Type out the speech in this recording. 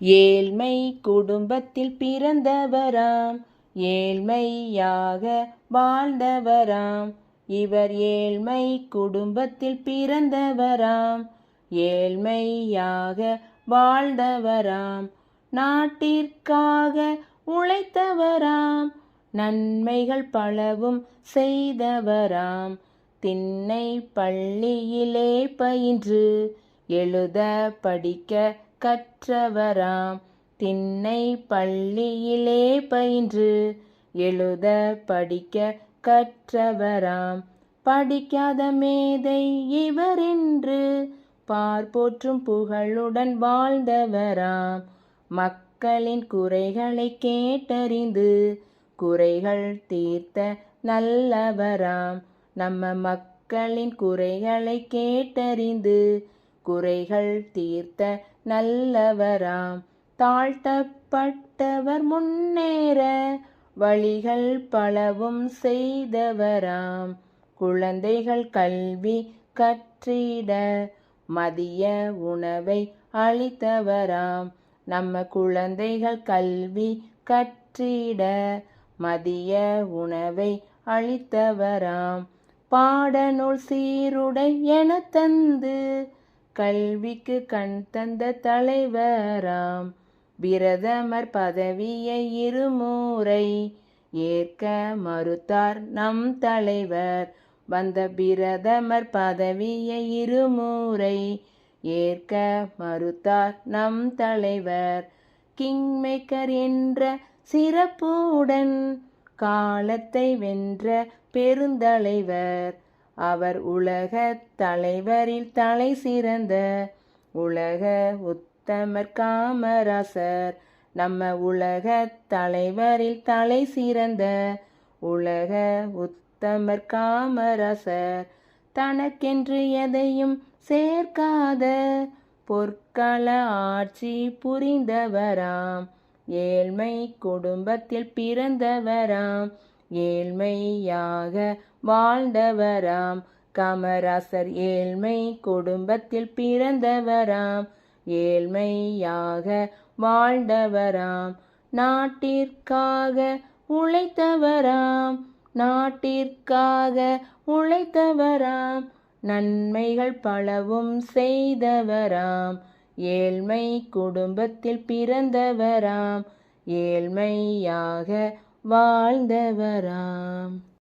ஏழ்மை குடும்பத்தில் பிறந்தவராம், ஏழ்மையாக வாழ்ந்தவராம். இவர் ஏழ்மை குடும்பத்தில் பிறந்தவராம், ஏழ்மையாக வாழ்ந்தவராம். நாட்டிற்காக உழைத்தவராம், நன்மைகள் பலவும் செய்தவராம். திண்ணை பள்ளியிலே பயின்று எழுத படிக்க கற்றவராம். திண்ணை பள்ளியிலே பயின்று எழுத படிக்க கற்றவராம். படிக்காத மேதை இவரென்று பார்போற்றும் புகழுடன் வாழ்ந்தவராம். மக்களின் குறைகளை கேட்டறிந்து குறைகள் தீர்த்த நல்லவராம். நம்ம மக்களின் குறைகளை கேட்டறிந்து குறைகள் தீர்த்த நல்லவராம். தாழ்த்தப்பட்டவர் முன்னேற வழிகள் பலவும் செய்தவராம். குழந்தைகள் கல்வி கற்றிட மதிய உணவை அளித்தவராம். நம்ம குழந்தைகள் கல்வி கற்றிட மதிய உணவை அளித்தவராம். பாடநூல் சீருடை என தந்து கல்விக்கு கண் தந்த தலைவராம். பிரதமர் பதவியை இருமுறை ஏற்க மறுத்தார் நம் தலைவர். வந்த பிரதமர் பதவியை இருமுறை ஏற்க மறுத்தார் நம் தலைவர். கிங் மேக்கர் என்ற சிறப்புடன் காலத்தை வென்ற பெருந்தலைவர். அவர் உலக தலைவரில் தலை சிறந்த உலக உத்தமர் காமராசர். நம்ம உலக தலைவரில் தலை சிறந்த உலக உத்தமர் காமராசர். தனக்கென்று எதையும் சேர்க்காத பொற்கால ஆட்சி புரிந்தவராம். ஏழ்மை குடும்பத்தில் பிறந்தவராம், ஏழ்மையாக வாழ்ந்தவராம். காமராசர் ஏழ்மை குடும்பத்தில் பிறந்தவராம், ஏழ்மையாக வாழ்ந்தவராம். நாட்டிற்காக உழைத்தவராம், நாட்டிற்காக உழைத்தவராம். நன்மைகள் பலவும் செய்தவராம். ஏழ்மை குடும்பத்தில் பிறந்தவராம், ஏழ்மையாக வாழ்ந்தவராம்.